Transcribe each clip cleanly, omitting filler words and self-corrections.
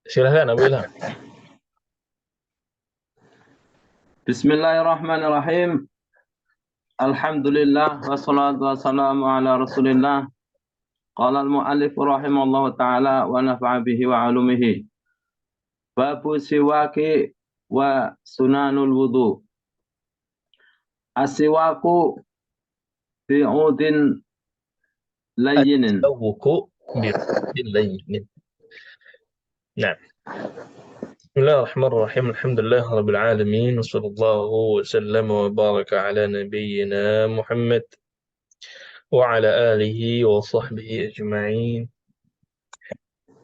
Silahkan Abu Ilham. Bismillahirrahmanirrahim. Alhamdulillah wassalatu wassalamu ala Rasulillah. Qala al-mu'allif rahimallahu taala wa nafa'a bihi wa alumihi. Babu siwaki wa sunanul wudu. As-siwaku bi'udin layyinin. At-tawuku bil-layyin. Nah. Bismillahirrahmanirrahim. Alhamdulillah rabbil alamin. Wassallallahu wasallam wa baraka ala nabiyyina Muhammad wa ala alihi wa sahbihi ajma'in.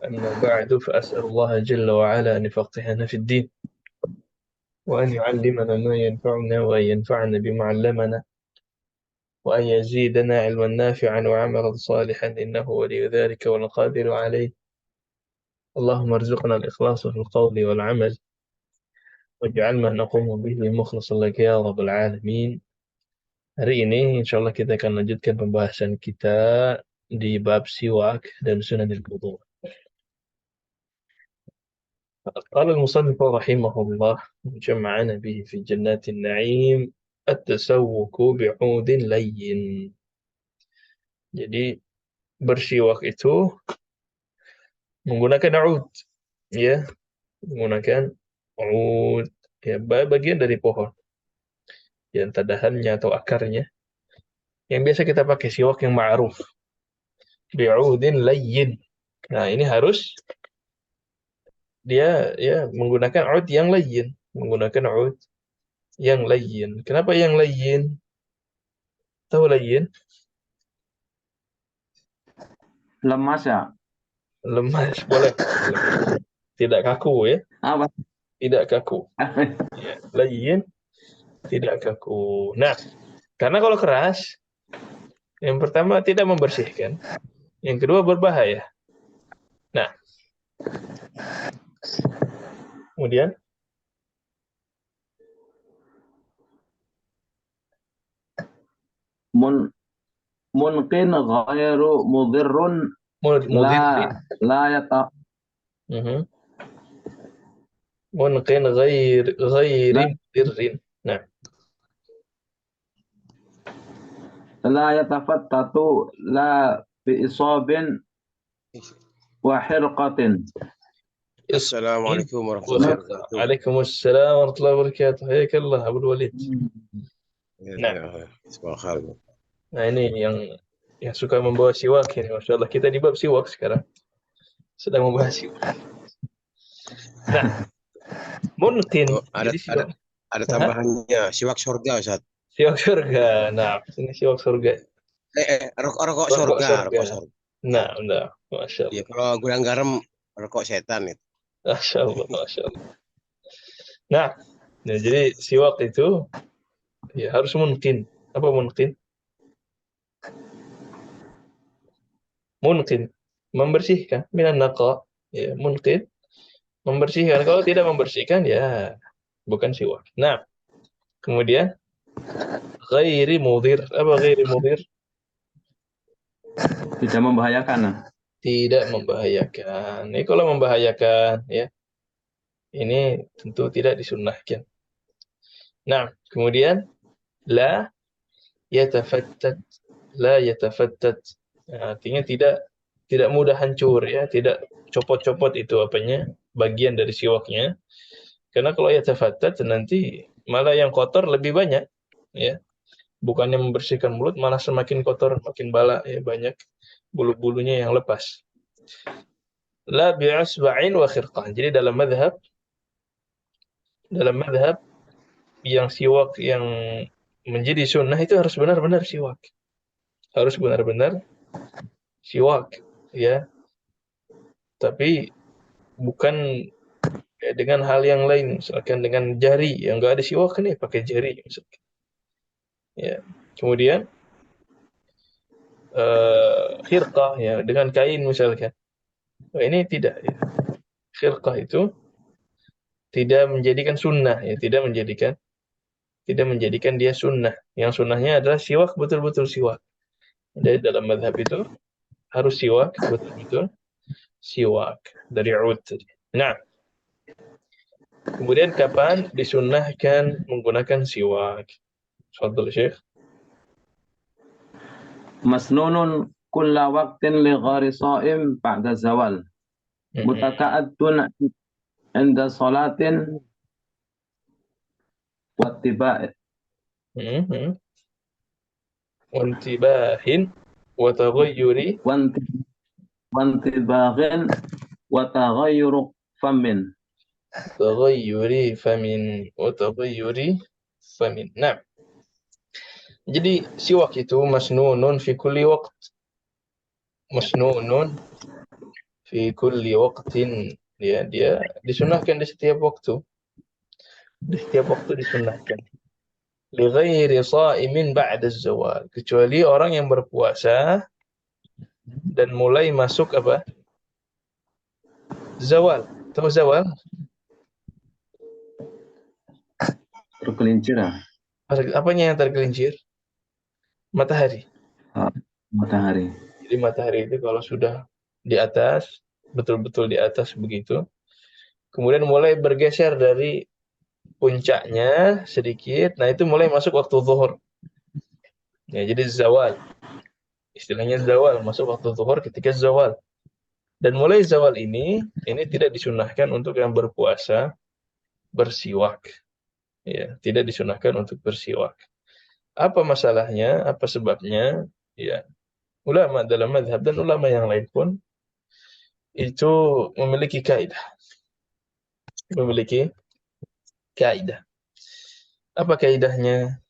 Amma ba'du fa as'alullaha jalla wa ala an yufaqqihana fid din wa an yu'allimana ma yanfa'una wa an yanfa'ana bima 'allamana wa an yazidana 'ilman nafi'an wa 'amalan salihan innahu waliyyu dhalika wal qadiru 'alayh. Allahumma arzuqna al-ikhlasa fil qawli wal 'amal waj'al ma naqumu bihi mukhlishan laka ya rabbal alamin. Hari ini insya Allah kita akan lanjutkan pembahasan kita di bab siwak dan sunanil wudu. قال المصنف رحمه الله جمعنا به في جنات النعيم التسوك بعود لين. Jadi bersiwak itu menggunakan ud, ya, menggunakan ud, ya, bagian dari pohon, ya, entah dahannya atau akarnya. Yang biasa kita pakai siwak yang ma'ruf, bi'udin layyin. Nah, ini harus dia ya menggunakan ud yang layyin, menggunakan ud yang layyin. Kenapa yang layyin? Tahu layyin? Lemas ya? Lemas, boleh. Tidak kaku ya, Apa? tidak kaku. Ya, layyin, tidak kaku. Nah, karena kalau keras, yang pertama tidak membersihkan, yang kedua berbahaya. Nah, kemudian Mun Munqin ghairu mudirrun mudirrin. la yata Mhm. Munqin ghairi la mudirrin. Nah, la yatafattatu la bi isabin wa hirqatin. Assalamualaikum warahmatullahi Nah, wabarakatuh. Waalaikumsalam warahmatullahi wabarakatuh. Hayakallah Abdul Walid. Ya, Nah, ya, semoga khair. nah ini yang suka membawa siwak ini, Masya Allah. Kita di bab siwak sekarang. Sedang membahas siwak. Nah, mungkin. Oh, Jadi siwak. ada Hah? tambahannya siwak surga, Ustaz. Siwak surga. Nah, ini siwak surga. Rokok Rokok surga, surga. rokok surga. Nah, Masya Ya, Allah. kalau gudang garam rokok setan itu. Masya Allah, Masya Allah. Nah, jadi siwak itu ya harus mungkin. Apa mungkin? Mungkin. Membersihkan. Minan naqa. Ya, mungkin. Membersihkan. Kalau tidak membersihkan, ya bukan siwak. Nah, kemudian ghairi mudhir. Apa ghairi mudhir? tidak membahayakan. Tidak membahayakan. Ini kalau membahayakan, ya, ini tentu tidak disunnahkan. Nah, kemudian la yatafattat, la yatafattat. Nah, artinya tidak mudah hancur, ya, tidak copot-copot itu apanya, bagian dari siwaknya. Karena kalau yatafattat nanti malah yang kotor lebih banyak, ya. Bukannya membersihkan mulut, malah semakin kotor, makin bala, ya, banyak bulu-bulunya yang lepas. La bi'asba'in wa khirqah. Jadi dalam madhab yang siwak yang menjadi sunnah itu harus benar-benar siwak. Harus benar-benar siwak, ya. Tapi bukan dengan hal yang lain, misalkan dengan jari yang enggak ada siwak nih, pakai jari misalkan. Ya. Kemudian khirqah, ya, dengan kain misalkan. Nah, ini tidak, ya. Khirqah itu tidak menjadikan sunnah, ya, tidak menjadikan dia sunnah. Yang sunnahnya adalah siwak, betul-betul siwak. Jadi dalam madhab itu harus siwak, betul-betul siwak dari ud. Nah, kemudian kapan disunnahkan menggunakan siwak? Fadhil Syekh. Masnunun kulla waqtin li ghari sha'im ba'da zawal. Mutaka'addun inda salatin wattiba' Wantibahin wa taghayyuri wantibaghin wa taghayyuru famin. famin. Nah, jadi siwak itu masnunun fi kulli waqt. Masnunun fi kulli waqtin. Dia disunahkan di setiap waktu. Di setiap waktu disunahkan. Li ghairi sha'imin ba'da zawal. Kecuali orang yang berpuasa dan mulai masuk apa? Zawal. Tahu zawal? Tergelincir. Apanya yang tergelincir? Matahari. Matahari. Jadi matahari itu kalau sudah di atas, betul-betul di atas begitu, kemudian mulai bergeser dari puncaknya sedikit, nah itu mulai masuk waktu zuhur. Ya, jadi zawal. Istilahnya zawal, masuk waktu zuhur ketika zawal. Dan mulai zawal ini tidak disunahkan untuk yang berpuasa bersiwak. Ya, tidak disunahkan untuk bersiwak. Apa masalahnya? Apa sebabnya? Ya, ulama dalam mazhab dan ulama yang lain pun itu memiliki kaidah. Memiliki kaidah. Apa kaidahnya?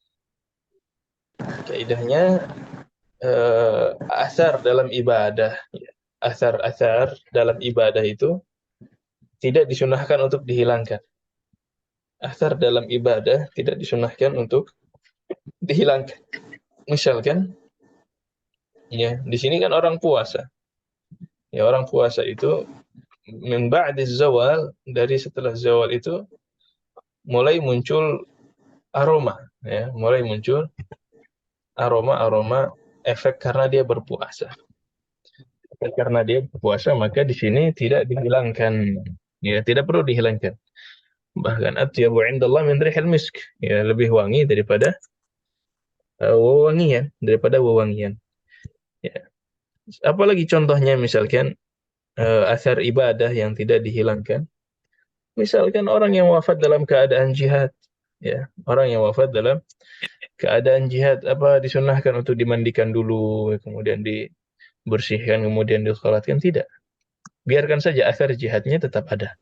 Kaidahnya asar dalam ibadah. Asar-asar dalam ibadah itu tidak disunahkan untuk dihilangkan. Asar dalam ibadah tidak disunahkan untuk dihilangkan. Misalkan, ya, di sini kan orang puasa. Ya, orang puasa itu min ba'di zawal, dari setelah zawal itu mulai muncul aroma, ya, mulai muncul aroma-aroma efek karena dia berpuasa. Karena dia berpuasa, maka di sini tidak dihilangkan. Ya, tidak perlu dihilangkan. Bahkan atyabu indallah min rihil misk. Ya, lebih wangi daripada wewangian, Ya. Apalagi contohnya misalkan asar ibadah yang tidak dihilangkan. Misalkan orang yang wafat dalam keadaan jihad, ya, orang yang wafat dalam keadaan jihad, apa disunahkan untuk dimandikan dulu, kemudian dibersihkan, kemudian disalatkan? Tidak. Biarkan saja asar jihadnya tetap ada.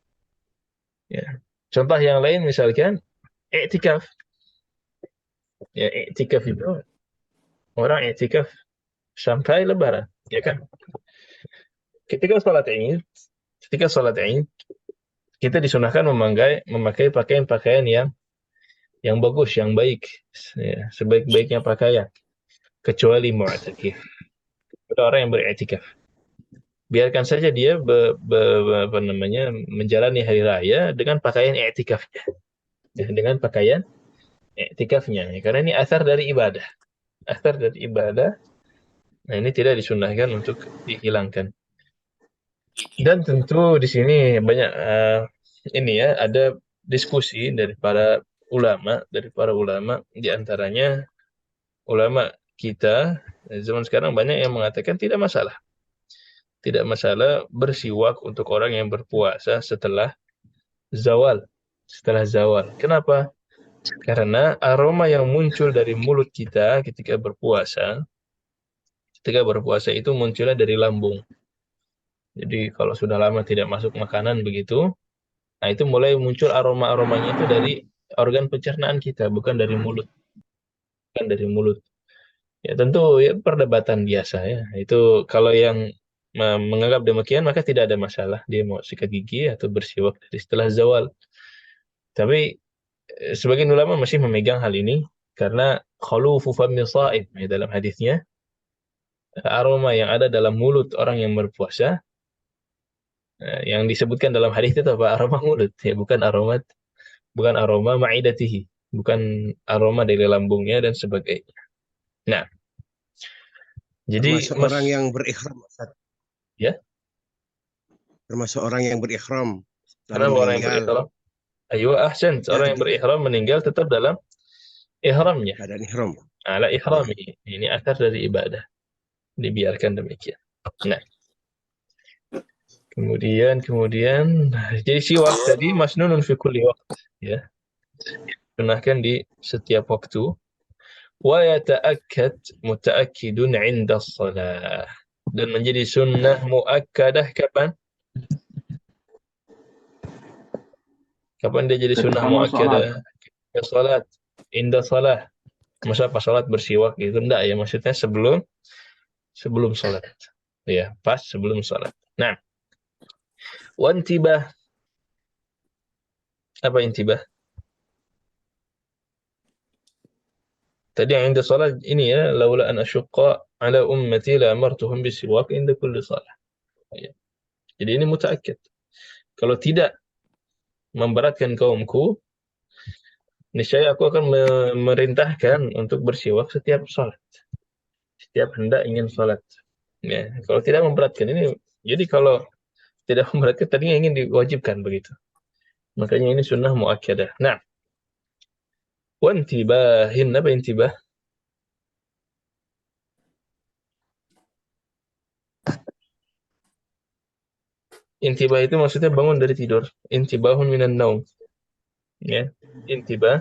Ya. Contoh yang lain misalkan i'tikaf. Ya, i'tikaf itu orang i'tikaf sampai lebaran, ya kan? Ketika sholat Id, kita disunahkan memakai pakaian-pakaian yang bagus, yang baik, ya, sebaik-baiknya pakaian, kecuali mu'takif. Ada orang yang beriktikaf. Biarkan saja dia menjalani hari raya dengan pakaian i'tikafnya. Ya, dengan pakaian i'tikafnya. Ya, karena ini asar dari ibadah. Asar dari ibadah. Nah, ini tidak disunahkan untuk dihilangkan. Dan tentu di sini banyak ada diskusi dari para ulama, di antaranya ulama kita zaman sekarang banyak yang mengatakan tidak masalah. Tidak masalah bersiwak untuk orang yang berpuasa setelah zawal. Kenapa? Karena aroma yang muncul dari mulut kita ketika berpuasa itu munculnya dari lambung. Jadi kalau sudah lama tidak masuk makanan begitu, nah itu mulai muncul aroma-aromanya itu dari organ pencernaan kita, bukan dari mulut. Ya tentu ya perdebatan biasa ya. Itu kalau yang menganggap demikian maka tidak ada masalah dia mau sikat gigi atau bersiwak dari setelah zawal. Tapi sebagian ulama masih memegang hal ini karena khalufu fammi sha'im, ya, dalam hadisnya aroma yang ada dalam mulut orang yang berpuasa, yang disebutkan dalam hadis itu apa? Aroma mulut, ya, bukan aroma ma'idatihi, bukan aroma dari lambungnya dan sebagainya. Nah, jadi termasuk orang yang berikhram, Ustaz. Ya. Termasuk orang yang berikhram Karena Orang orang yang meninggal berihram, ayo ahsan, ya orang yang berihram meninggal tetap dalam ihramnya, keadaan ihram. ala Ya. ihrami. Ini akar dari ibadah, dibiarkan demikian. Nah, kemudian, jadi siwak tadi masnunun fi kulli waqt, ya, sunahkan di setiap waktu. Wa yata'akkad muta'akkidun 'inda shalah. Dan menjadi sunnah muakkadah kapan? Kapan dia jadi sunnah Ketika mau sholat. muakkadah? Ya salat, inda salah. Masa pas salat bersiwak gitu enggak ya, maksudnya sebelum salat. Ya, pas sebelum salat. Nah, wantibah, apa intibah? Tadi yang inda salat ini ya, laula an asyqa ala ummati la amartuhum bisiwak inda kulli salah. Ya. Jadi ini mutaakkid. Kalau tidak memberatkan kaumku, niscaya aku akan memerintahkan untuk bersiwak setiap salat, setiap hendak ingin salat. Ya, kalau tidak memberatkan ini, jadi kalau tidak memberatkan tadinya ingin diwajibkan begitu. Makanya ini sunnah muakkadah. Nah, wantibahin, apa intibah? Intibah itu maksudnya bangun dari tidur. Intibahun minan naum. Ya, intibah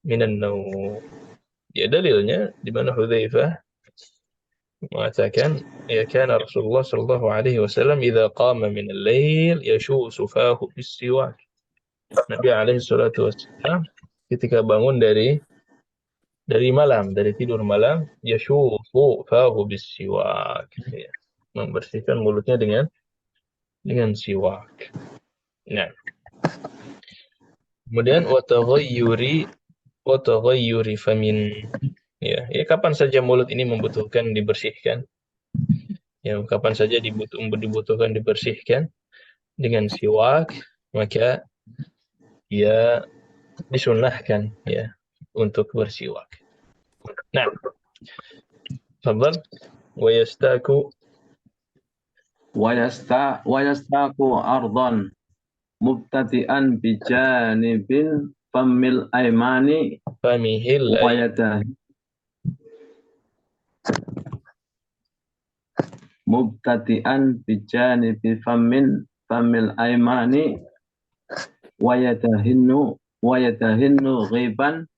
minan naum. Ya, dalilnya di mana Hudzaifah mengatakan, ya kana Rasulullah sallallahu alaihi wasallam idza qama min al-lail yashusu fahu bis-siwak. Nabi alaihi salatu wasallam ketika bangun dari malam, dari tidur malam, yashufu fahu bis-siwak. Ya, membersihkan mulutnya dengan siwak. Nah, kemudian wa taghayyuri famin. Ya, ya kapan saja mulut ini membutuhkan dibersihkan, ya kapan saja dibutuhkan dibersihkan dengan siwak, maka ya disunnahkan ya untuk bersiwak. Nah, fadhal wa yastaku Wayastaku ardhan mubtadi'an bijanibil famil aimani famihil ay wayadah mubtadi'an bijanibil famil aimani wayadahinnu ghiban.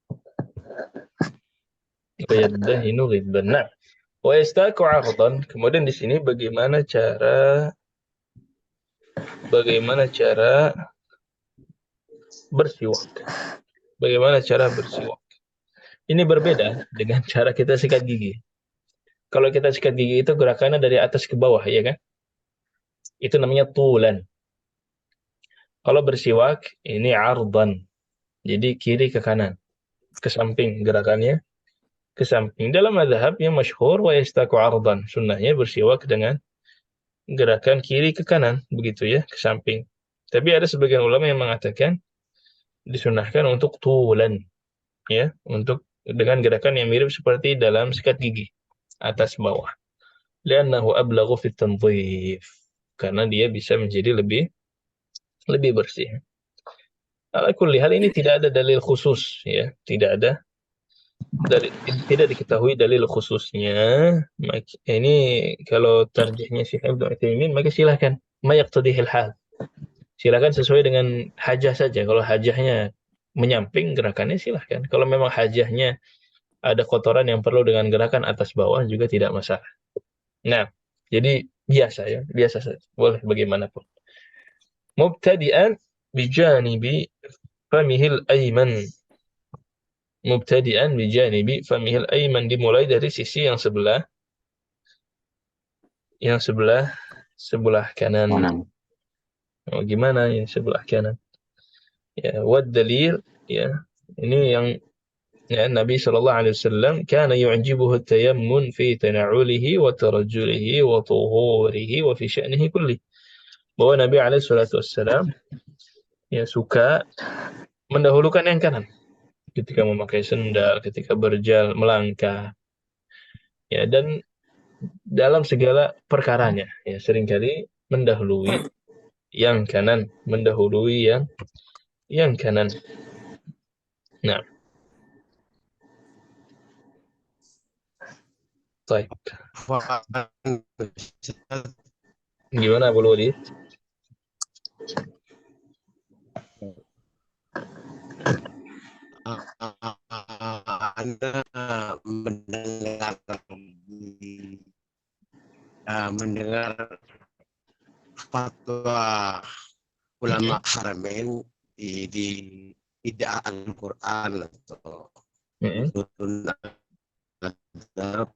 wa yaddahinu ghibban. Nah, wa yastaku 'ardan. Kemudian di sini bagaimana cara bersiwak. Bagaimana cara bersiwak. Ini berbeda dengan cara kita sikat gigi. Kalau kita sikat gigi itu gerakannya dari atas ke bawah, ya kan? Itu namanya tulan. Kalau bersiwak, ini ardan. Jadi kiri ke kanan, ke samping gerakannya, ke samping. Dalam mazhab yang masyhur wa yastaku ardan. Sunnahnya bersiwak dengan gerakan kiri ke kanan, begitu ya, ke samping. Tapi ada sebagian ulama yang mengatakan disunahkan untuk tulan, ya, untuk dengan gerakan yang mirip seperti dalam sikat gigi, atas bawah. Li'annahu ablaghu fit tanzif. Karena dia bisa menjadi lebih bersih. Ala kulli hal ini tidak ada dalil khusus ya, tidak diketahui dalil khususnya. Ini kalau tarjihnya Syekh Ibnu Utsaimin maka silakan ma yaqtadihil hal. Silakan sesuai dengan hajah saja. Kalau hajahnya menyamping gerakannya silahkan. Kalau memang hajahnya ada kotoran yang perlu dengan gerakan atas bawah juga tidak masalah. Nah, jadi biasa ya, biasa saja. Boleh bagaimanapun. Mubtadi'an bijanibi famihil ayman. Mubtadi'an bijanibi famihil ayman, dimulai dari sisi yang sebelah kanan. Oh, gimana yang sebelah kanan? Ya, wad dalil ya. Ini yang ya, Nabi sallallahu alaihi wasallam kana yu'jibuhu at-tayammun fi tana'ulihi wa tarajjulihi wa tuhurihi wa fi sya'nihi kulli. Bahwa Nabi alaihi salatu wasallam ya suka mendahulukan yang kanan ketika memakai sendal, ketika berjalan melangkah. Ya, dan dalam segala perkaranya ya seringkali mendahului yang kanan, mendahului yang kanan. Nah, baik. Gimana Abu Walid? Anda mendengar fatwa ulama Haramain di Ida Al-Quran atau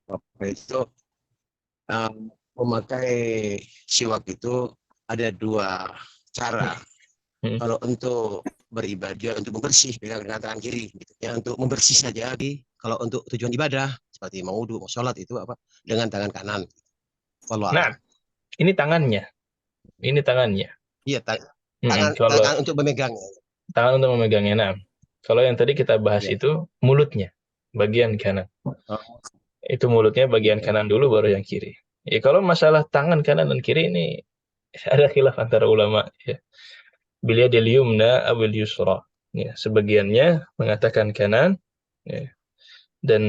apa itu memakai siwak itu ada dua cara. Kalau untuk beribadah, untuk membersih dengan tangan kiri, gitu. Ya untuk membersih saja. Kalau untuk tujuan ibadah seperti mau wudu, mau sholat itu apa dengan tangan kanan. Nah, ini tangannya. Ini tangannya. Iya, Kalau tangan untuk memegangnya. Tangan untuk memegangnya. Nah, kalau yang tadi kita bahas Ya. itu mulutnya, bagian kanan. Itu mulutnya bagian kanan dulu, baru yang kiri. Ya, kalau masalah tangan kanan dan kiri ini ada khilaf antara ulama. Ya. Bilyadil yumna awil yusra. Ya, sebagiannya mengatakan kanan, ya, dan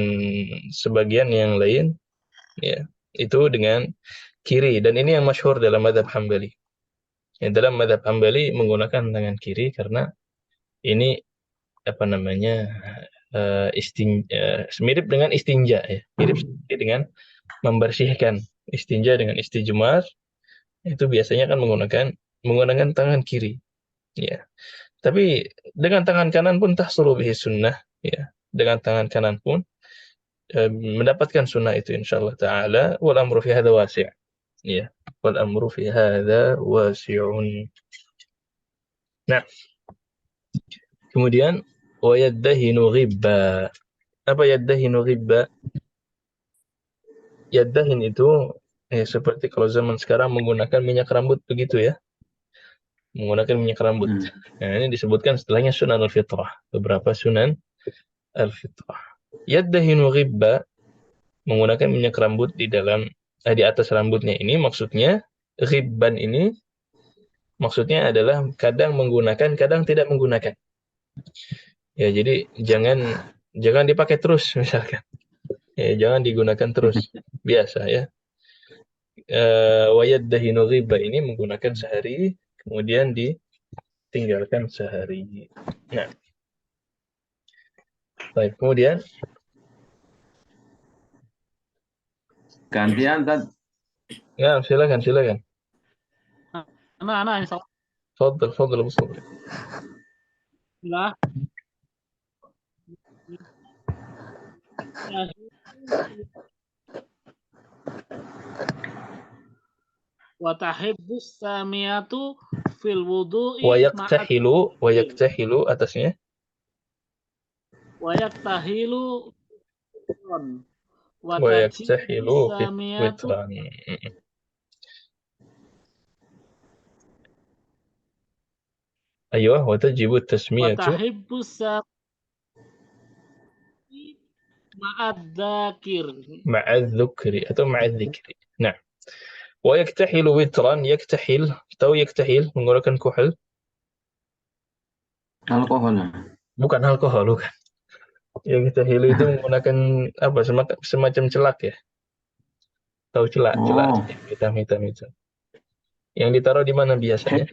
sebagian yang lain, ya, itu dengan kiri. Dan ini yang masyhur dalam madhab Hambali. Ya, dalam madhab Hambali menggunakan tangan kiri karena ini apa namanya mirip dengan istinja, ya, mirip dengan membersihkan. Istinja dengan istijmar itu biasanya kan menggunakan tangan kiri, ya. Tapi dengan tangan kanan pun tahsulu bihi sunnah, ya. Dengan tangan kanan pun mendapatkan sunnah itu insyaallah taala. Wal amru fi hadza wasi', ya. Wal amru fi hadza wasi'un. Nah, kemudian wa yaddahinu ghibba. Apa yaddahinu ghibba? Yaddahin itu seperti kalau zaman sekarang menggunakan minyak rambut begitu, ya. Menggunakan minyak rambut. Nah, ini disebutkan setelahnya sunan al-fitrah. Beberapa sunan al-fitrah. Yaddahinu ghibba, menggunakan minyak rambut di atas rambutnya ini, maksudnya ghibban ini maksudnya adalah kadang menggunakan, kadang tidak menggunakan. Ya, jadi jangan dipakai terus misalkan. Ya, jangan digunakan terus. Biasa, ya. Wa yaddahinu ghibba ini menggunakan sehari, kemudian ditinggalkan sehari. Nah, baik, kemudian Gantian kan? ya, silakan. Anak-anak insya Fadl Abu Sabri. Allah. Wa tahibbus samiyatu fil wudu'i Wa yaktahilu atasnya. wa yaktahilu Wa yaktahilu witran. Aywa, wa tajibu tasmiyatu wa tahibbus ma'adzakir ma'adzukri atau ma'adzikri. Nah, wa yaktahilu witran, yaktahil menggunakan kuhul. Alkohol. Bukan alkohol, bukan. Yaktahilu itu menggunakan apa, semacam celak, ya. Tahu celak hitam itu. Yang ditaruh di mana biasanya?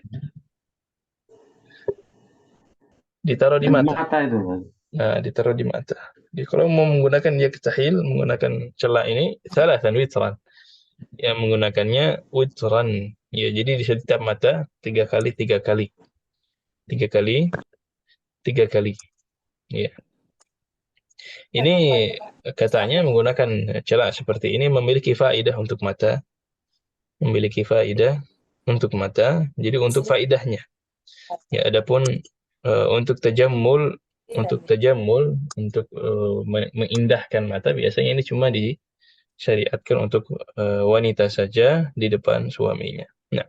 Ditaruh di mata. Mata itu. Nah, ditaruh di mata. Jadi kalau mau menggunakan yaktahil, menggunakan celak ini, salasan witran. Yang menggunakannya witran. Ya, jadi di setiap mata 3 kali. 3 kali. Ya. Ini katanya menggunakan celak seperti ini memiliki faedah untuk mata. Jadi untuk faedahnya. Ya, adapun untuk tajammul, untuk mengindahkan mata, biasanya ini cuma disyariatkan untuk wanita saja di depan suaminya. Nah,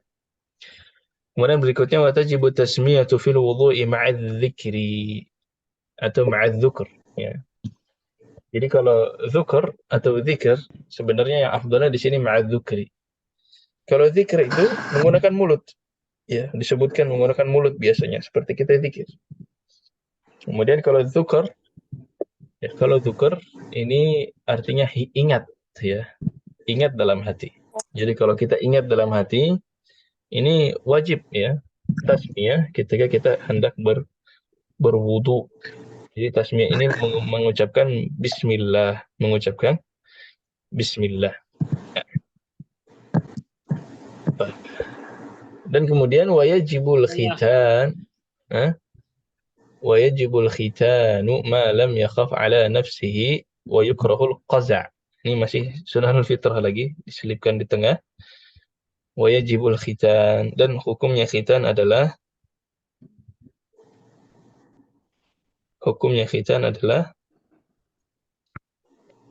kemudian berikutnya wa tajibu tasmiyatu fil wudu'i ma'adz-dzikri atau ma'adz-dzukr, ya. Jadi kalau dzukr atau dzikr, sebenarnya yang afdalnya di sini ma'adz-dzukri. Kalau dzikr itu menggunakan mulut. Ya, disebutkan menggunakan mulut biasanya seperti kita zikir. Kemudian kalau dzukar, ya, kalau dzukar ini artinya ingat, ya, ingat dalam hati. Jadi kalau kita ingat dalam hati, ini wajib, ya, tasmiyah ketika kita hendak berwudu. Jadi tasmiyah ini mengucapkan bismillah, mengucapkan bismillah. Dan kemudian wajibul khitan, wajibul khitanu ma lam yakhaf ala nafsihi wa yukrahul qaza'. Ini masih sunahul fitrah lagi diselipkan di tengah. Wajibul khitan, dan hukumnya khitan adalah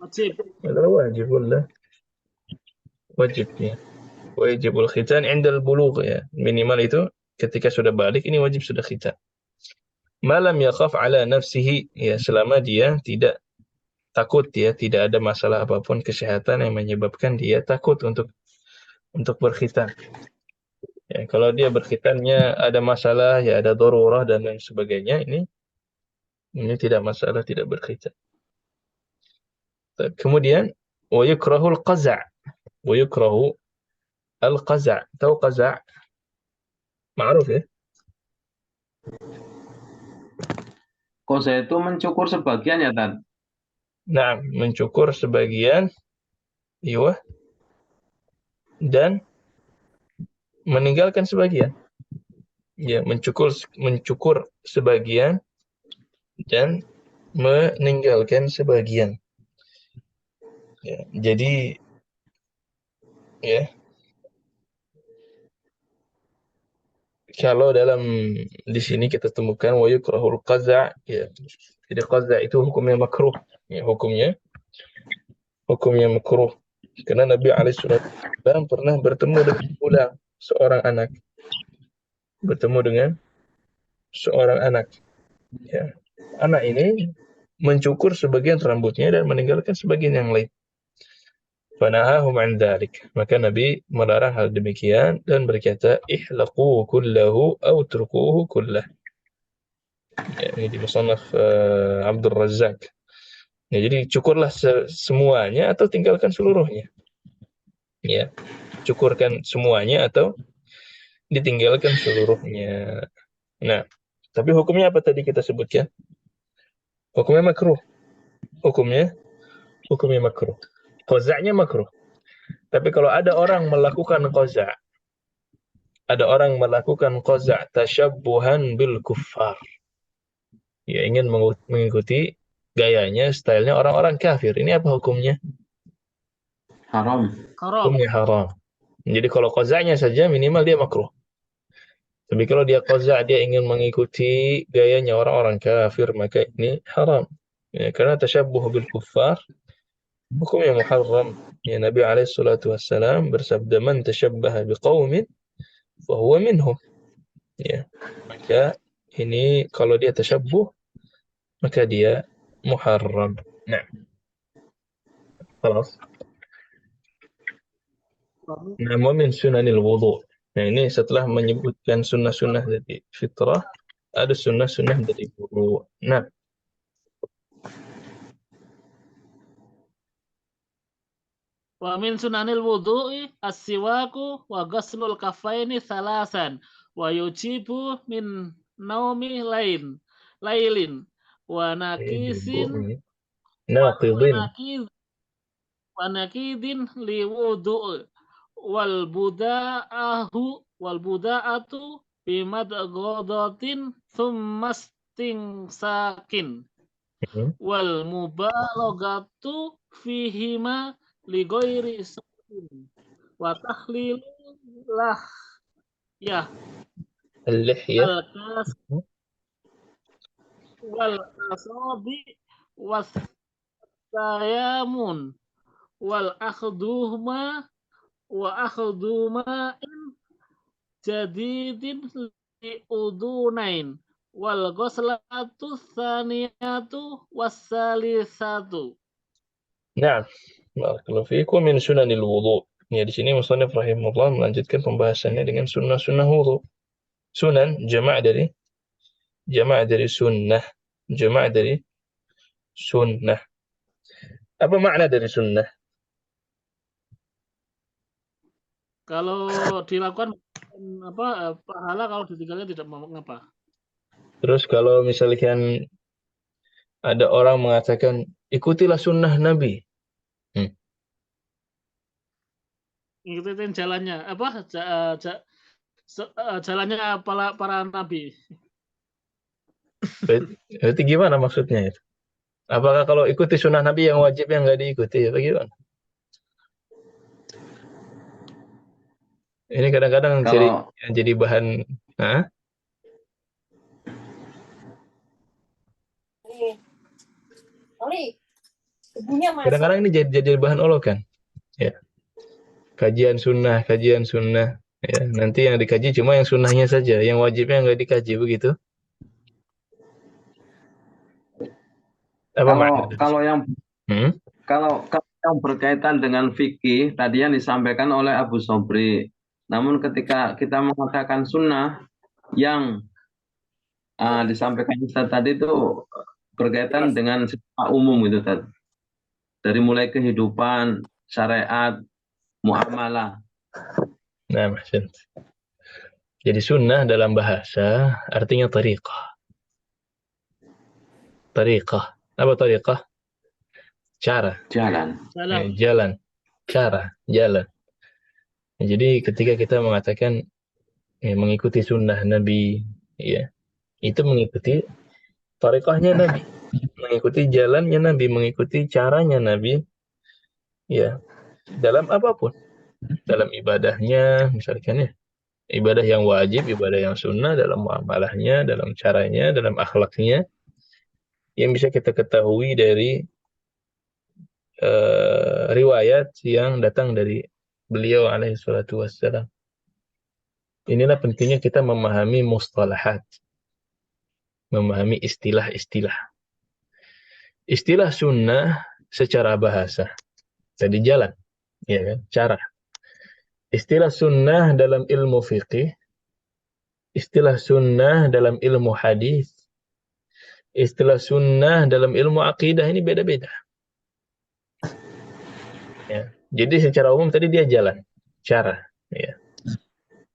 wajib. wajibullah, wajib, ya. Wajibul khitan indal bulugh, ya. Minimal itu ketika sudah balik ini wajib sudah khitan. Malam yakhaf ala nafsihi, ya, selama dia tidak takut, ya, tidak ada masalah apapun kesehatan yang menyebabkan dia takut untuk berkhitan. Ya, kalau dia berkhitannya ada masalah, ya, ada darurah dan lain sebagainya, ini tidak masalah, tidak berkhitan. Kemudian wa yukrahul qaza', wa yukrahu al-qaza'. Tahu qaza'? Ma'ruf, ya? Qaza itu mencukur sebagian ya, Tan? Nah, mencukur sebagian, iya, dan meninggalkan sebagian. Ya, mencukur sebagian dan meninggalkan sebagian. Ya, jadi, ya, kalau di sini kita temukan wa yukrahul qaza', ya. Jadi qaza' itu hukumnya makruh, ya, hukumnya makruh. Karena Nabi alaihissalam pernah bertemu dengan seorang anak, ya. Anak ini mencukur sebagian rambutnya dan meninggalkan sebagian yang lain. Fanahahum an dzalik. Maka Nabi melarang hal demikian dan berkata, ihlaqu kullahu aw turkuhu kullah. Ya, ini di Musannaf Abdul Razzaq. Ya, jadi cukurlah semuanya atau tinggalkan seluruhnya. Ya, cukurkan semuanya atau ditinggalkan seluruhnya. Nah, tapi hukumnya apa tadi kita sebutkan? Hukumnya makruh. Hukumnya makruh. Qaza'nya makruh. Tapi kalau ada orang melakukan qaza', tasyabbuhan bil kuffar. Ya, ingin mengikuti gayanya, stylenya orang-orang kafir. Ini apa hukumnya? Haram. Hukumnya haram. Jadi kalau qaza'nya saja minimal dia makruh. Tapi kalau dia qaza', dia ingin mengikuti gayanya orang-orang kafir, maka ini haram. Ya, karena tasyabbuh bil kuffar hukumnya muharram. Ya, Nabi alaihissalatu wassalam bersabda, man tashabbaha biqaumin fahuwa minhum. Ya, maka ini kalau dia tasyabbuh maka dia muharram. Nah, خلاص. Nah, min sunanil wudu. Nah, ini setelah menyebutkan sunnah-sunnah dari fitrah, ada sunnah-sunnah dari wudu. Nah, Wa min sunanil wudu'i as-siwaku wa ghaslul kaffaini salasan wa yujibu min naumi lailin wa nakisin naqidin. wa nakidin li wudu' wal buda'atu bimadghadatin thumma istinsakin wal mubalaghatu fihima li ghairi sakin wa tahlilah ya اللحية. al-kas wal asabi was tayamun wal akhduma wa akhduma jadidin li udunain wal ghuslatu tsaniyatu wassalisatu. Nah, barakallahu fiikum, min sunanil wudu. Ya, di sini musannif rahimahullah melanjutkan pembahasannya dengan sunnah-sunnah wudu. Sunan jama' dari sunnah. Jama' dari sunnah. Apa makna dari sunnah? Kalau dilakukan pahala, kalau ditinggalkan tidak mengapa. Terus kalau misalkan ada orang mengatakan ikutilah sunnah Nabi. Ngikutin jalannya jalannya para nabi. Berarti gimana maksudnya itu? Apakah kalau ikuti sunnah Nabi yang wajib yang nggak diikuti? Apa gimana? Ini kadang-kadang jadi bahan. Hah? Kadang-kadang ini jadi bahan olokan. Ya. Kajian sunnah. Ya. Nanti yang dikaji cuma yang sunnahnya saja, yang wajibnya nggak dikaji, begitu. Apa makna? Kalau yang berkaitan dengan fikih tadi yang disampaikan oleh Abu Sobri, namun ketika kita mengatakan sunnah yang disampaikan Ustaz tadi itu berkaitan dengan secara umum itu tadi, dari mulai kehidupan, syariat, muamalah. Nah, maksud. Jadi sunnah dalam bahasa artinya tariqah. Tariqah. Apa tariqah? Cara. Jalan. Cara. Jalan. Jadi ketika kita mengatakan mengikuti sunnah Nabi, ya, itu mengikuti tariqahnya Nabi, mengikuti jalannya Nabi, mengikuti caranya Nabi, ya, dalam apapun, dalam ibadahnya, misalkan ya, ibadah yang wajib, ibadah yang sunnah, dalam muamalahnya, dalam caranya, dalam akhlaknya, yang bisa kita ketahui dari riwayat yang datang dari beliau alaihi salatu wassalam. Inilah pentingnya kita memahami mustalahat, memahami istilah-istilah. Istilah sunnah secara bahasa, tadi jalan, ya kan, cara. Istilah sunnah dalam ilmu fiqih, istilah sunnah dalam ilmu hadis, istilah sunnah dalam ilmu akidah, ini beda-beda. Ya. Jadi secara umum tadi dia jalan, cara. Ya.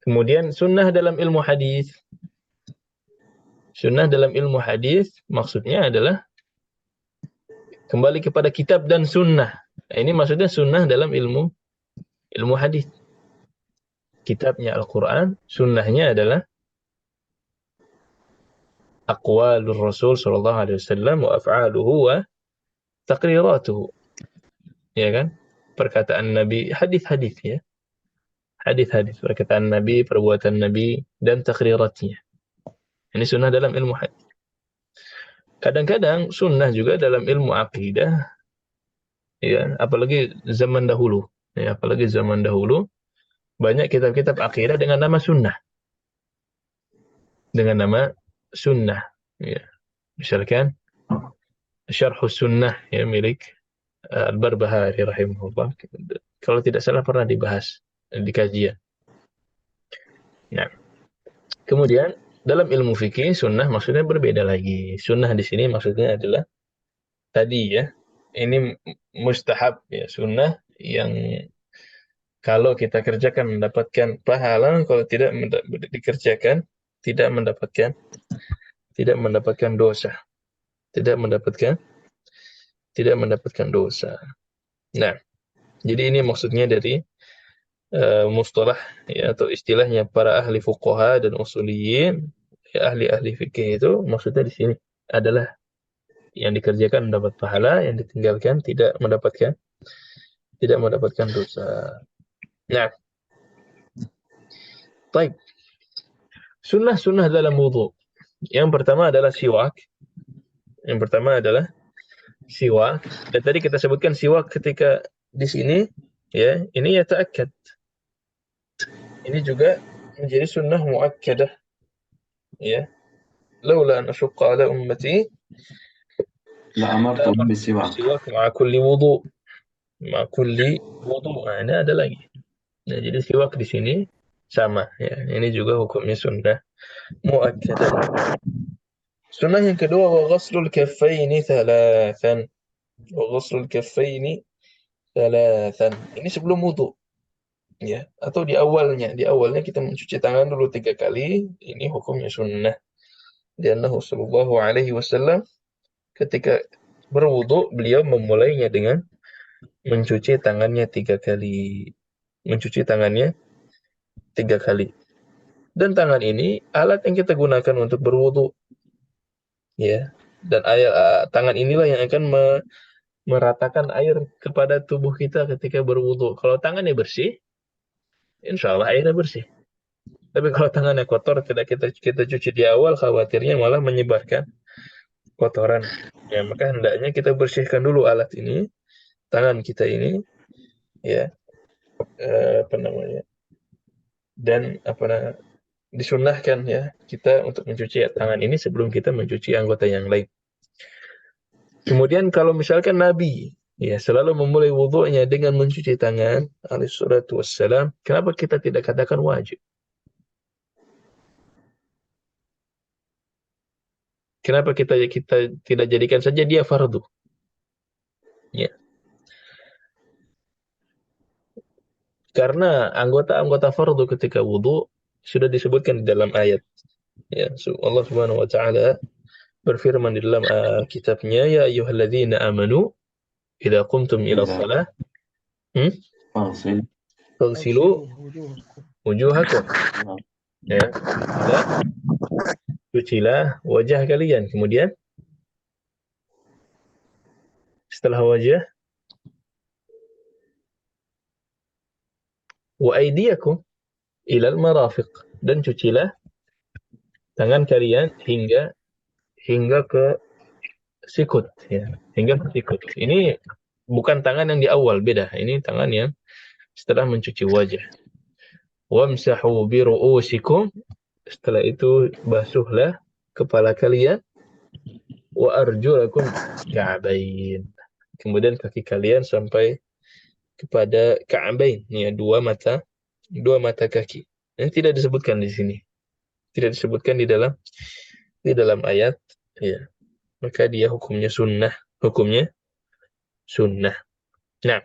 Kemudian sunnah dalam ilmu hadis. Sunnah dalam ilmu hadis maksudnya adalah kembali kepada kitab dan sunnah. Nah, ini maksudnya sunnah dalam ilmu hadis. Kitabnya Al-Quran, sunnahnya adalah aqwalur Rasul sallallahu alaihi wasallam wa af'aluhu wa taqriratuhu. Ya kan? Perkataan Nabi, hadis-hadis ya. Hadis-hadis, perkataan Nabi, perbuatan Nabi, dan takriratnya. Ini sunnah dalam ilmu hadis. Kadang-kadang sunnah juga dalam ilmu akidah, ya, apalagi zaman dahulu. Ya, apalagi zaman dahulu, banyak kitab-kitab akidah dengan nama sunnah. Dengan nama sunnah. Ya. Misalkan, Syarhus Sunnah, ya, milik Al-Barbahari rahimahullah. Kalau tidak salah pernah dibahas di kajian. Nah, kemudian dalam ilmu fikih sunnah maksudnya berbeda lagi. Sunnah di sini maksudnya adalah tadi ya, ini mustahab ya, sunnah yang kalau kita kerjakan mendapatkan pahala, kalau tidak dikerjakan tidak mendapatkan dosa. Tidak mendapatkan dosa. Nah, jadi ini maksudnya dari mustalah ya, atau istilahnya para ahli fuqaha dan usuliyin, ya, ahli-ahli fikih itu maksudnya di sini adalah yang dikerjakan mendapat pahala, yang ditinggalkan tidak mendapatkan dosa. Nah, baik. Sunnah dalam wudu. Yang pertama adalah siwak. Dan tadi kita sebutkan siwak ketika di sini, ya, ini ya ta'akkad. Ini juga menjadi sunnah muakkadah. Ya. Laula an asyqa ala ummati la amartuhum bisiwak ma'a kulli wudu. Nah, ini ada lagi. Nah, jadi siwak di sini sama ya. Ini juga hukumnya sunnah. muakkadan. Sunnah yang kedua wa ghaslul kaffaini thalathan. Wa ghaslul kaffaini thalathan. Ini sebelum wudu. Ya, atau di awalnya kita mencuci tangan dulu 3 kali. Ini hukumnya sunnah. Dan Rasulullah sallallahu alaihi wasallam ketika berwudu beliau memulainya dengan mencuci tangannya 3 kali. Mencuci tangannya 3 kali. Dan tangan ini alat yang kita gunakan untuk berwudu. Ya. Dan tangan inilah yang akan meratakan air kepada tubuh kita ketika berwudu. Kalau tangannya bersih, insya Allah airnya bersih. Tapi kalau tangannya kotor, tidak kita cuci di awal, khawatirnya malah menyebarkan kotoran. Ya, maka hendaknya kita bersihkan dulu alat ini, tangan kita ini, ya, apa namanya, dan disunnahkan ya kita untuk mencuci tangan ini sebelum kita mencuci anggota yang lain. Kemudian kalau misalkan Nabi ya selalu memulai wudu'nya dengan mencuci tangan, alaihi salatu wassalam, kenapa kita tidak katakan wajib? Kenapa kita tidak jadikan saja dia fardu? Ya. Karena anggota-anggota fardu ketika wudu sudah disebutkan di dalam ayat. Ya, Allah Subhanahu wa taala berfirman di dalam kitabnya, ya ayyuhalladzina amanu idza qumtum ila shalah faghsilu wujuhakum. Ya. Cucilah wajah kalian. Kemudian setelah wajah wa aydiyakum ilal marafiq, dan cucilah tangan kalian hingga ke sikut ya, hingga ke sikut. Ini bukan tangan yang di awal, beda. Ini tangan yang setelah mencuci wajah. Wamsahu bi ru'usikum, setelah itu basuhlah kepala kalian, wa arjulakum ka'bain, kemudian kaki kalian sampai kepada ka'bain, ya, dua mata kaki. Ini tidak disebutkan di sini. Tidak disebutkan di dalam ayat, ya. Maka dia hukumnya sunnah. Nah,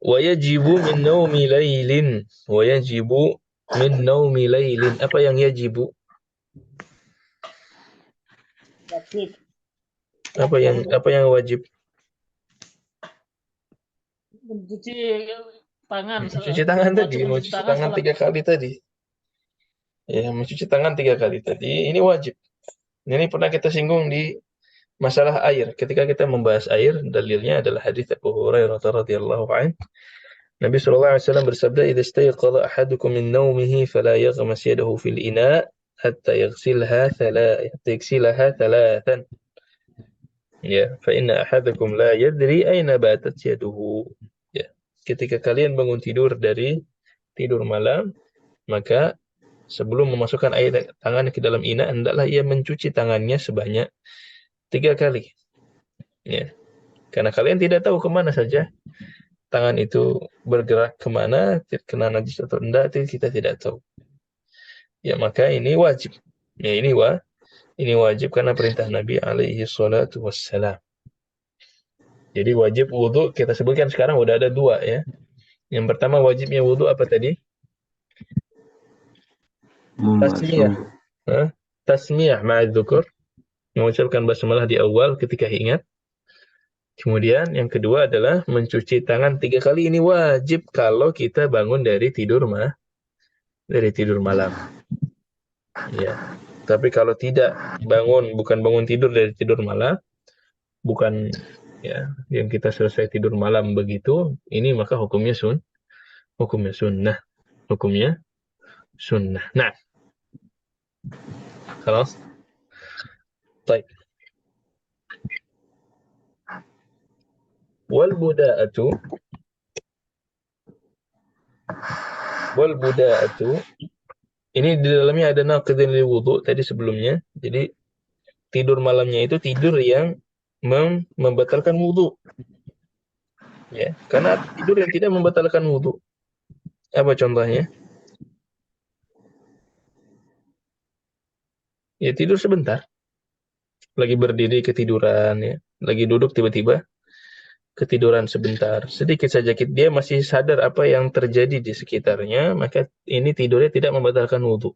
wajibu min naumi lailin. Wajibu min naumi lailin. Apa yang yajibu? Wajib. Apa yang wajib? Mencuci tangan. Mencuci tangan tadi, Mencuci mencuci tangan 3 kali tadi. Ya, mencuci tangan 3 kali tadi, ini wajib. Ini pernah kita singgung di masalah air. Ketika kita membahas air, dalilnya adalah hadits Abu Hurairah radhiyallahu anhu. Nabi sallallahu alaihi wasallam bersabda, "Idza istayqadha ahadukum min nawmihi fala yaghmas yadahu fil ina' hatta yaghsilha thalathan." Ya, fa inna ahadakum la yadri aina batat yaduhu. Ya, ketika kalian bangun tidur dari tidur malam, maka sebelum memasukkan air tangan ke dalam ina, hendaklah ia mencuci tangannya sebanyak 3 kali. Ya. Karena kalian tidak tahu kemana saja tangan itu bergerak, kemana, kena najis atau tidak, itu kita tidak tahu. Ya, maka ini wajib. Ya, ini wajib karena perintah Nabi alaihi salatu wassalam. Jadi wajib wudu kita sebutkan sekarang udah ada 2 ya. Yang pertama wajibnya wudu apa tadi? Tasmiyah. Tasmiyah ma'ad dzukur. Mengucapkan basmalah di awal ketika ingat. Kemudian yang kedua adalah mencuci tangan 3 kali. Ini wajib kalau kita bangun dari tidur malam. Ya. Tapi kalau tidak bukan bangun tidur dari tidur malam, bukan ya yang kita selesai tidur malam begitu, ini maka hukumnya sunnah. Hukumnya sunnah. Nah. خلاص. طيب. Walbuda'atu ini di dalamnya ada naqidin lil wudu tadi sebelumnya. Jadi tidur malamnya itu tidur yang membatalkan wudu. Ya, karena tidur yang tidak membatalkan wudu. Apa contohnya? Ya tidur sebentar, lagi berdiri ketiduran ya, lagi duduk tiba-tiba ketiduran sebentar, sedikit saja dia masih sadar apa yang terjadi di sekitarnya, maka ini tidurnya tidak membatalkan wudhu.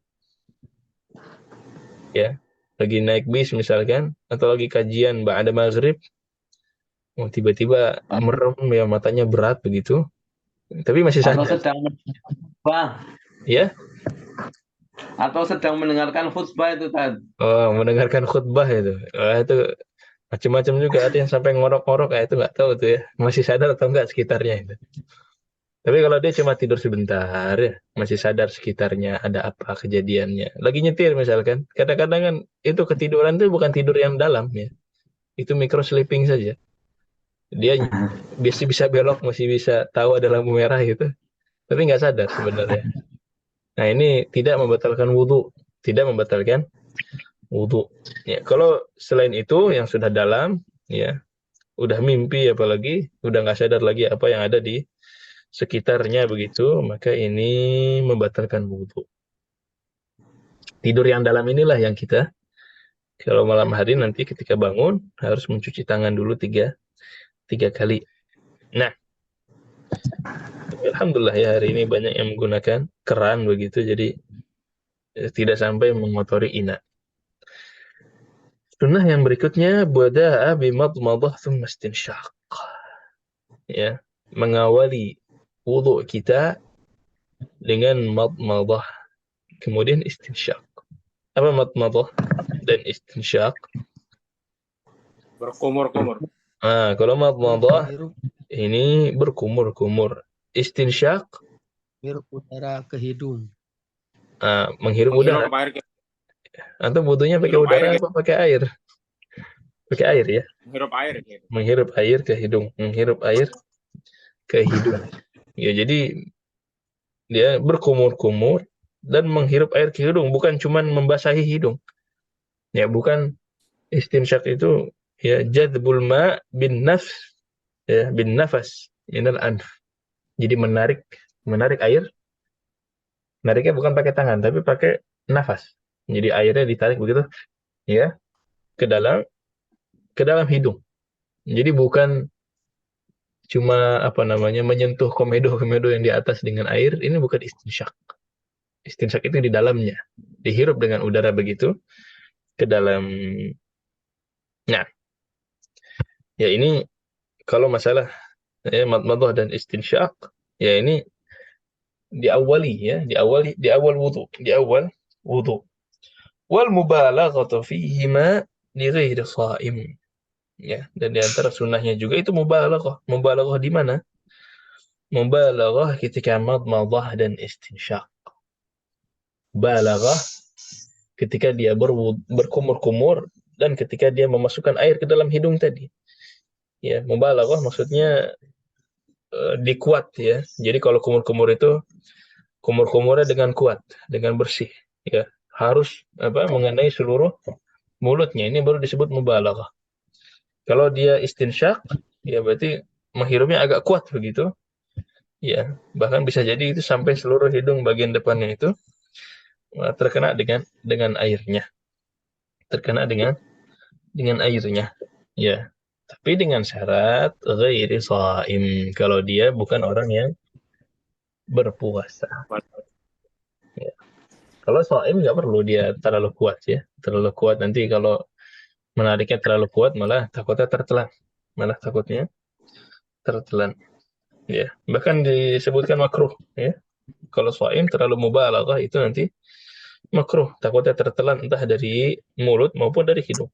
Ya, lagi naik bis misalkan, atau lagi kajian ba'da maghrib, tiba-tiba merem ya, matanya berat begitu, tapi masih Atau sadar. sedang khutbah. Ya, Atau sedang mendengarkan khutbah itu tadi. oh mendengarkan khutbah itu, itu macam-macam juga, ada yang sampai ngorok-ngorok, itu nggak tahu tuh ya, masih sadar atau enggak sekitarnya itu. Tapi kalau dia cuma tidur sebentar ya, masih sadar sekitarnya ada apa kejadiannya. Lagi nyetir misalkan, kadang-kadang kan itu ketiduran itu bukan tidur yang dalam ya, itu micro sleeping saja. Dia masih bisa belok, masih bisa tahu ada lampu merah gitu, tapi nggak sadar sebenarnya. Nah ini tidak membatalkan wudhu, tidak membatalkan wudhu. Ya, kalau selain itu yang sudah dalam, ya udah mimpi apalagi, udah nggak sadar lagi apa yang ada di sekitarnya begitu, maka ini membatalkan wudhu. Tidur yang dalam inilah yang kita, kalau malam hari nanti ketika bangun harus mencuci tangan dulu tiga kali. Nah, alhamdulillah ya hari ini banyak yang menggunakan keran begitu, jadi tidak sampai mengotori ina. Sunnah yang berikutnya, bada'a bimadmadah thumma istinsyaq. Ya, mengawali wudhu kita dengan madmadah, kemudian istinsyaq. Apa madmadah dan istinsyaq? Berkumur-kumur. Kalau madmadah ini berkumur-kumur. Istinsyaq, Hirup udara ke hidung. menghirup udara. Menghirup air ke, Atau butuhnya pakai menghirup udara air apa pakai air? Pakai air ya. menghirup air gitu. Menghirup air ke hidung. Menghirup air ke hidung. Ya, jadi dia berkumur-kumur dan menghirup air ke hidung, bukan cuman membasahi hidung. Ya, bukan. Istinsyak itu ya jadzbul ma bin nafs, ya bin nafas minal anf. Jadi menarik air. Nariknya bukan pakai tangan tapi pakai nafas. Jadi airnya ditarik begitu ya ke dalam hidung. Jadi bukan cuma menyentuh komedo yang di atas dengan air, ini bukan istinsyak. Istinsyak itu di dalamnya. Dihirup dengan udara begitu ke dalam. Nah, ya ini kalau masalah ya madmadah dan istinsyak, ya ini di awal wudu. Wal mubalaghatu fihima li ghairi shaim. Ya, dan di antara sunnahnya juga itu mubalaghah. Mubalaghah di mana? Mubalaghah ketika madmadah dan istinsyak. Balaghah ketika dia berkumur-kumur dan ketika dia memasukkan air ke dalam hidung tadi. Ya, mubalaghah maksudnya dikuat ya. Jadi kalau kumur-kumur itu kumur-kumurnya dengan kuat, dengan bersih ya. Harus mengenai seluruh mulutnya. Ini baru disebut mubalaghah. Kalau dia istinsyak, ya berarti menghirupnya agak kuat begitu. Ya, bahkan bisa jadi itu sampai seluruh hidung bagian depannya itu terkena dengan airnya. Terkena dengan airnya. Ya. Tapi dengan syarat ghairi shaim, kalau dia bukan orang yang berpuasa. Ya. Kalau shaim nggak perlu dia terlalu kuat ya. Terlalu kuat nanti kalau menariknya terlalu kuat malah takutnya tertelan. Malah takutnya tertelan. Ya, bahkan disebutkan makruh ya. Kalau shaim terlalu mubalaghah itu nanti makruh, takutnya tertelan entah dari mulut maupun dari hidung.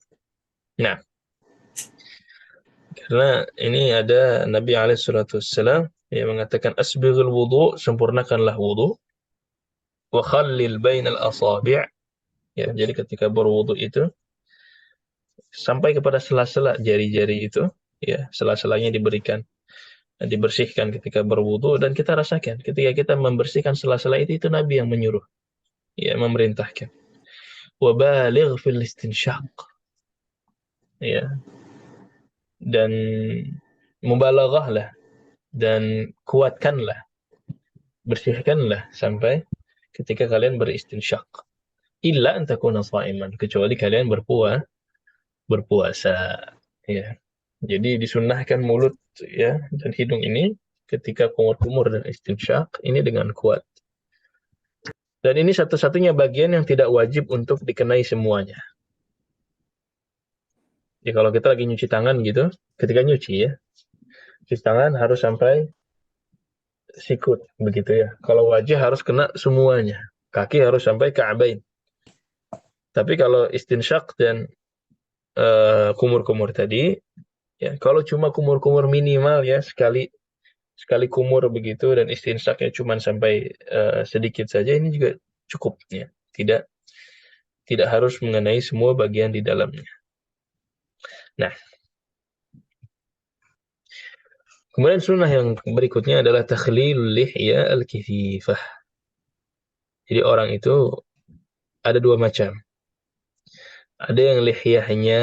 Nah, karena ini ada Nabi SAW yang mengatakan asbighul wudu, sempurnakanlah wudu, wa khallil bainal asabi'. Ya, jadi ketika berwudu itu sampai kepada sela-sela jari-jari itu, ya, sela-selanya dibersihkan ketika berwudu, dan kita rasakan ketika kita membersihkan sela-sela itu Nabi yang menyuruh, ya, memerintahkan. Wa baligh fil istinsyaq. Ya, dan mubalaghahlah dan kuatkanlah, bersihkanlah sampai ketika kalian beristinsyak. illa an takuna sha'iman, kecuali kalian berpuasa, ya. Jadi disunnahkan mulut, ya, dan hidung ini ketika kumur-kumur dan istinsyaq ini dengan kuat. Dan ini satu-satunya bagian yang tidak wajib untuk dikenai semuanya. Ya kalau kita lagi nyuci tangan gitu, ketika nyuci ya, cuci tangan harus sampai sikut begitu ya. Kalau wajah harus kena semuanya. Kaki harus sampai ka'bain. Tapi kalau istinsyaq dan kumur-kumur tadi, ya kalau cuma kumur-kumur minimal ya, sekali kumur begitu dan istinsyaqnya cuma sampai sedikit saja, ini juga cukup ya. Tidak harus mengenai semua bagian di dalamnya. Nah, kemudian sunnah yang berikutnya adalah takhlilul lihya al-kithifah. Jadi orang itu ada dua macam. Ada yang lihyahnya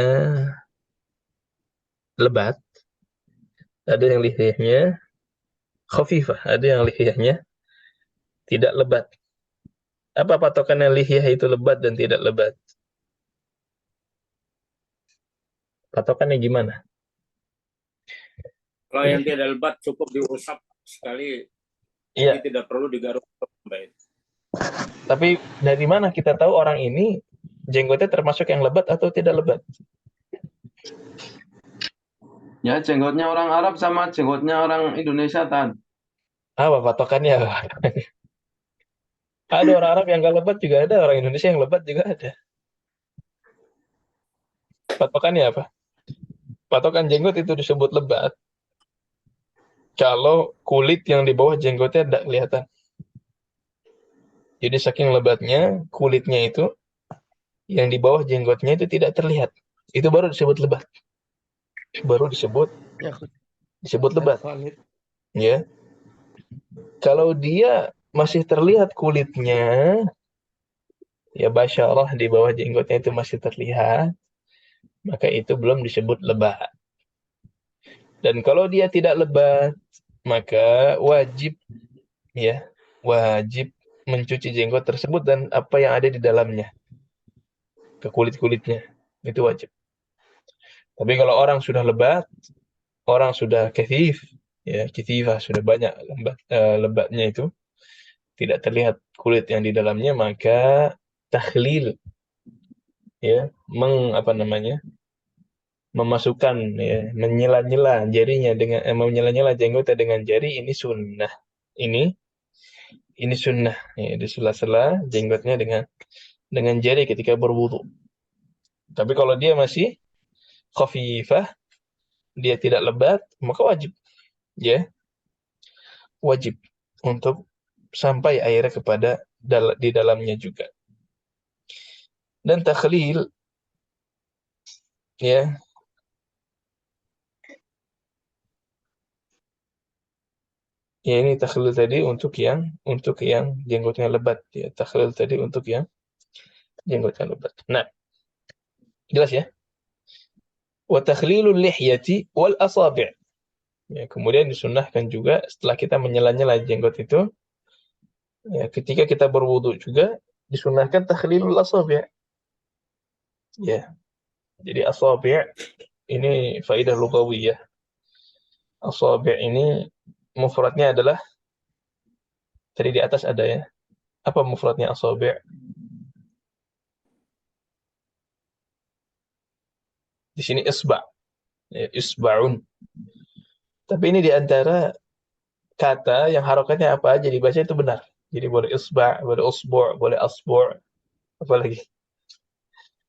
lebat, ada yang lihyahnya khafifah, ada yang lihyahnya tidak lebat. Apa patokannya lihyah itu lebat dan tidak lebat? Patokannya gimana? Kalau yang tidak lebat cukup diusap sekali, Iya. jadi tidak perlu digaruk sampai. Tapi dari mana kita tahu orang ini jenggotnya termasuk yang lebat atau tidak lebat? Ya, jenggotnya orang Arab sama jenggotnya orang Indonesia, Tan. Apa patokannya? Ada orang Arab yang gak lebat juga ada, orang Indonesia yang lebat juga ada. Patokannya apa? Patokan jenggot itu disebut lebat kalau kulit yang di bawah jenggotnya tidak kelihatan. Jadi saking lebatnya, kulitnya itu yang di bawah jenggotnya itu tidak terlihat. Itu baru disebut lebat. Baru disebut lebat. Ya. Kalau dia masih terlihat kulitnya, ya basyarah di bawah jenggotnya itu masih terlihat, maka itu belum disebut lebat. Dan kalau dia tidak lebat, maka wajib mencuci jenggot tersebut dan apa yang ada di dalamnya, ke kulit-kulitnya, itu wajib. Tapi kalau orang sudah lebat, orang sudah kathif, ya kithifah, sudah banyak lebatnya itu, tidak terlihat kulit yang di dalamnya, maka takhlil, ya, memasukkan, ya, menyela-nyela jarinya dengan menyela-nyela jenggotnya dengan jari, ini sunnah. Ini sunnah, ya, di sela-sela jenggotnya dengan jari ketika berwudu. Tapi kalau dia masih khafifah, dia tidak lebat, maka wajib, ya, wajib untuk sampai airnya di dalamnya juga. Dan takhlil, ya, ini takhlil tadi untuk yang jenggotnya lebat, ya. Takhlil tadi untuk yang jenggotnya lebat. Nah, jelas ya? Wa takhlilul lihyati wal asabi'. Ya, kemudian disunnahkan juga setelah kita menyela-nyela jenggot itu, ya, ketika kita berwudu juga disunnahkan takhlilul asabi'. Ya. Jadi asabi' ini faidah lughawiyah. Asabi' ini mufradnya adalah tadi di atas ada ya. Apa mufradnya asabi'? Di sini isba'. Ya, isba'un. Tapi ini di antara kata yang harokatnya apa aja dibaca itu benar. Jadi boleh isba', boleh usbu', boleh asbu', apalagi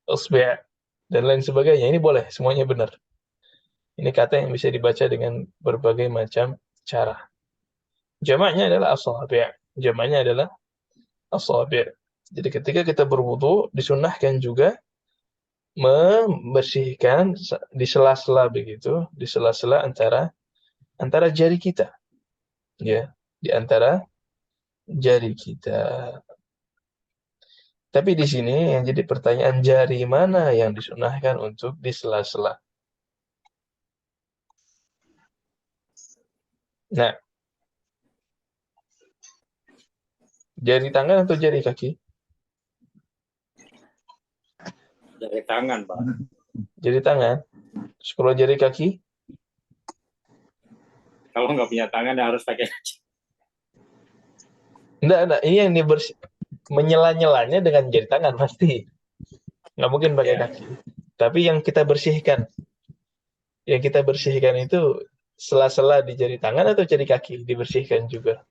usbi' dan lain sebagainya. Ini boleh, semuanya benar. Ini kata yang bisa dibaca dengan berbagai macam cara. Jamaknya adalah asabi'. Jamaknya adalah asabi'. Jadi ketika kita berwudu disunnahkan juga membersihkan di sela-sela begitu, di sela-sela antara jari kita. Ya, di antara jari kita. Tapi di sini yang jadi pertanyaan, jari mana yang disunnahkan untuk di sela-sela? Nah, jari tangan atau jari kaki? Jari tangan, Pak. Jari tangan. Terus kalau jari kaki? Kalau nggak punya tangan ya harus pakai Enggak. Ini yang menyela-nyelanya dengan jari tangan pasti. Nggak mungkin pakai ya. kaki. Tapi yang kita bersihkan itu sela-sela di jari tangan atau jari kaki dibersihkan juga?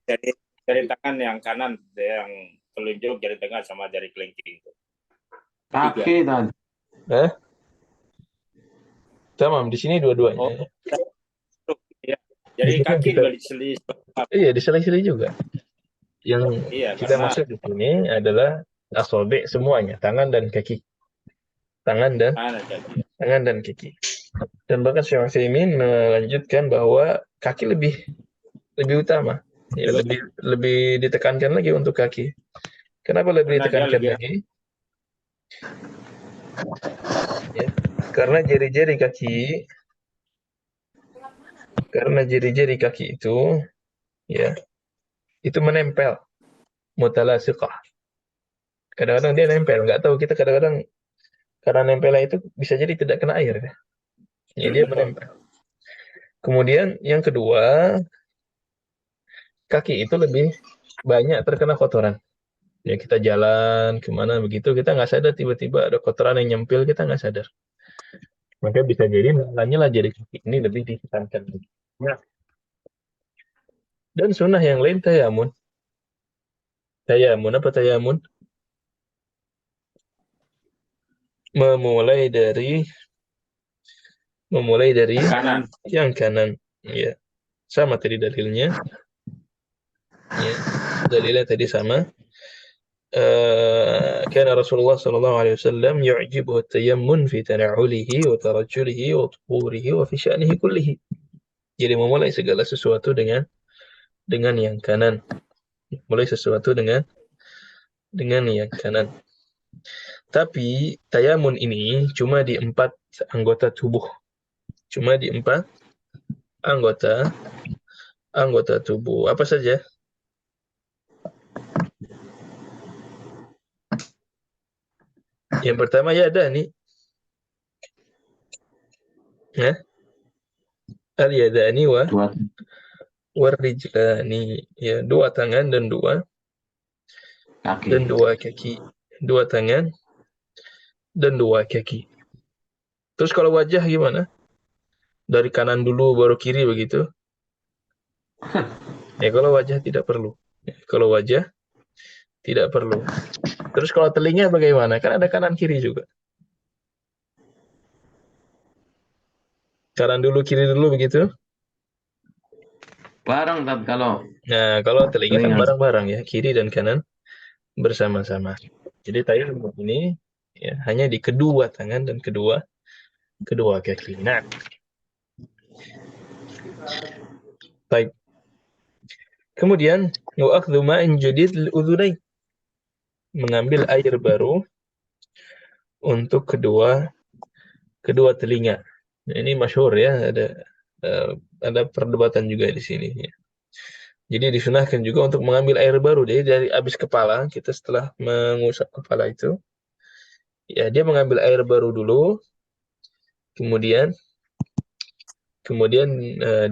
Jari tangan yang kanan, yang telunjuk, jari tengah sama jari kelingking. Kaki tadi. Tamam, di sini dua-duanya. Oh, ya. Jadi Di sini kaki kita- juga diselis. Iya, disela-sela juga. Yang Iya, kita karena maksud di sini adalah asobe semuanya, tangan dan kaki. Tangan dan kaki. Dan bahkan Syekh Utsaimin melanjutkan bahwa kaki lebih utama. Ya, lebih ditekankan lagi untuk kaki. Kenapa lebih Karena dia ditekankan lebih- lagi? Ya, karena jari-jari kaki itu ya, itu menempel, mutalasiqah. Kadang-kadang dia nempel, nggak tahu kita kadang-kadang karena nempelnya itu bisa jadi tidak kena air ya. Ya, dia menempel. Kemudian yang kedua, kaki itu lebih banyak terkena kotoran. Ya, kita jalan kemana begitu, kita nggak sadar tiba-tiba ada kotoran yang nyempil, kita nggak sadar. Maka bisa jadi makanya lah jari kaki ini lebih ditekankan. Nah, dan sunnah yang lain tayamun. Tayamun apa tayamun? Memulai dari kanan. yang kanan. Ya, sama tadi dalilnya. Ya, dalilnya tadi sama. كان رسول الله صلى الله عليه وسلم يعجبه التيمم في تنعله وترجله وطهوره وفي شأنه كله. Jadi memulai segala sesuatu dengan yang kanan. Mulai sesuatu dengan yang kanan. Tapi tayamun ini cuma di 4 anggota tubuh. Cuma di 4 anggota tubuh. Apa saja? Yang pertama yadani. Al-yadani warijlani. Ya, 2 tangan dan 2 kaki. 2 tangan dan 2 kaki. Terus kalau wajah gimana? Dari kanan dulu baru kiri begitu? Ya, kalau wajah tidak perlu. Terus kalau telinga bagaimana? Kan ada kanan kiri juga. Kanan dulu kiri dulu begitu? Bareng Tat, kalau Nah, kalau telinga kan Telinga. bareng-bareng ya, kiri dan kanan bersama-sama. Jadi tayammum ini ya, hanya di kedua tangan dan kedua kaki. Nah, baik. Kemudian wa akhdhu ma'in jadid lil udhunain. Mengambil air baru untuk kedua telinga. Nah, ini masyhur ya, ada perdebatan juga di sini ya. Jadi disunahkan juga untuk mengambil air baru. Jadi dari habis kepala, kita setelah mengusap kepala itu, ya dia mengambil air baru dulu, kemudian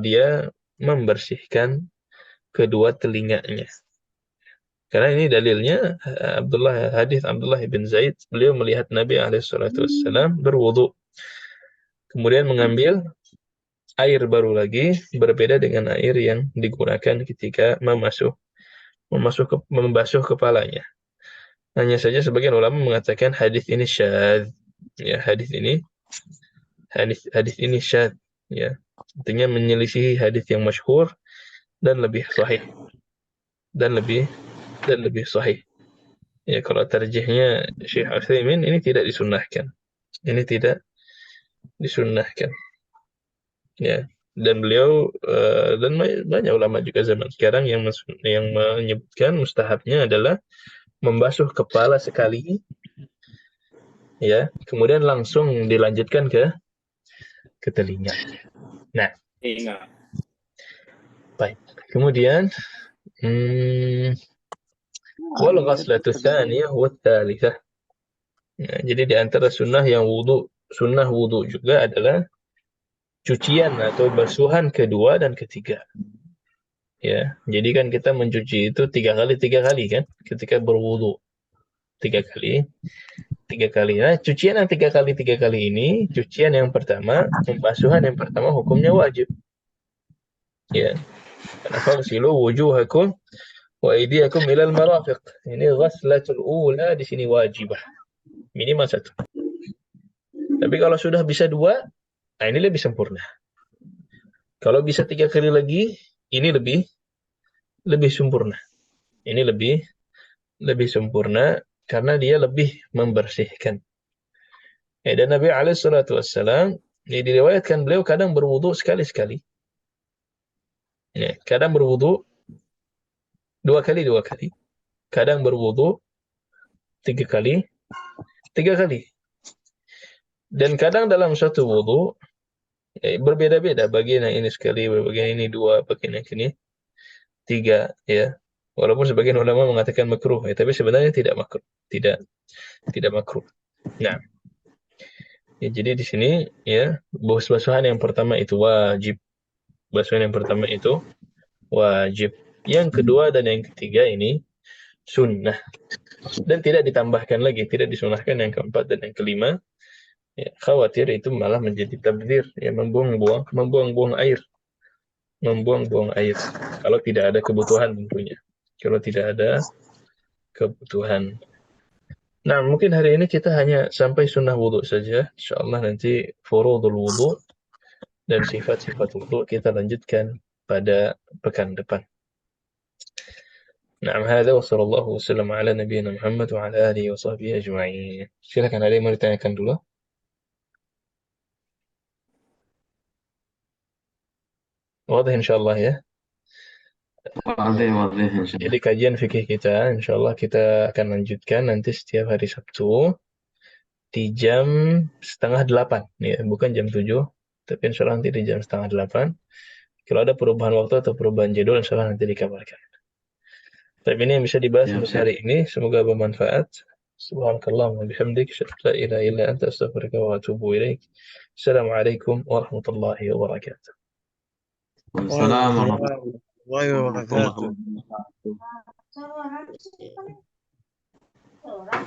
dia membersihkan kedua telinganya. Karena ini dalilnya hadis Abdullah bin Zaid, beliau melihat Nabi SAW berwudu, kemudian mengambil air baru lagi, berbeda dengan air yang digunakan ketika membasuh kepalanya. Hanya saja sebagian ulama mengatakan hadis ini syadz. Ya, hadis ini syadz. Ya, artinya menyelisihi hadis yang masyhur dan lebih sahih. Ya, kalau tarjihnya Syekh Utsaimin ini tidak disunnahkan. Ya, dan beliau dan banyak ulama juga zaman sekarang yang menyebutkan mustahabnya adalah membasuh kepala sekali, ya, kemudian langsung dilanjutkan ke telinga. Nah, Ingat. baik. Kemudian wal ghaslatu tsaniyah wa tsalitsah. Nah, jadi di antara sunnah wudhu juga adalah cucian atau basuhan kedua dan ketiga. Ya, jadi kan kita mencuci itu tiga kali kan, ketika berwudhu tiga kali. Nah, cucian yang tiga kali ini, cucian yang pertama, pembasuhan yang pertama hukumnya wajib. Ya, faghsilu wujuhakum wa aydiyakum ilal marafiq. Ini ghaslatul ula di sini wajibah. Minimal satu. Tapi kalau sudah bisa dua, nah ini lebih sempurna. Kalau bisa tiga kali lagi, ini lebih sempurna. Ini lebih sempurna karena dia lebih membersihkan. Dan Nabi SAW, diriwayatkan beliau kadang berwudu sekali-sekali. Ya, kadang berwudu dua kali. Kadang berwudu tiga kali. Dan kadang dalam satu wudu berbeda-beda, bagian yang ini sekali, bagian ini dua, bagian yang ini tiga, ya. Walaupun sebagian ulama mengatakan makruh, ya, tapi sebenarnya tidak makruh, tidak makruh. Nah, ya, jadi di sini ya basuhan yang pertama itu wajib. Basuhan yang pertama itu wajib. Yang kedua dan yang ketiga ini sunnah. Dan tidak ditambahkan lagi, tidak disunahkan yang keempat dan yang kelima. Ya, khawatir itu malah menjadi tabdzir, ya, membuang-buang air. Membuang-buang air. Kalau tidak ada kebutuhan tentunya. Kalau tidak ada kebutuhan. Nah, mungkin hari ini kita hanya sampai sunnah wudhu saja. InsyaAllah nanti furudul wudhu dan sifat-sifat wudhu kita lanjutkan pada pekan depan. Nah, hada wa sallallahu wasallam ala nabiyina Muhammad wa ala alihi wa sahbihi ajma'in. Silakan, ada yang mau ditanyakan dulu? Wadah insyaallah ya. Wadah. Jadi kajian fikih kita, insyaallah kita akan lanjutkan nanti setiap hari Sabtu di jam 7:30, ya, bukan jam 7, tapi insyaallah nanti di jam 7:30. Kalau ada perubahan waktu atau perubahan jadwal, insyaallah nanti dikabarkan. Tapi ini yang bisa dibahas untuk hari ini, semoga bermanfaat. Subhanakallahumma wa bihamdik, asyhadu an la ilaha illa anta, astaghfiruka wa atubu ilaik. Assalamualaikum warahmatullahi wabarakatuh. Waalaikumsalam warahmatullahi wabarakatuh. wabarakatuh.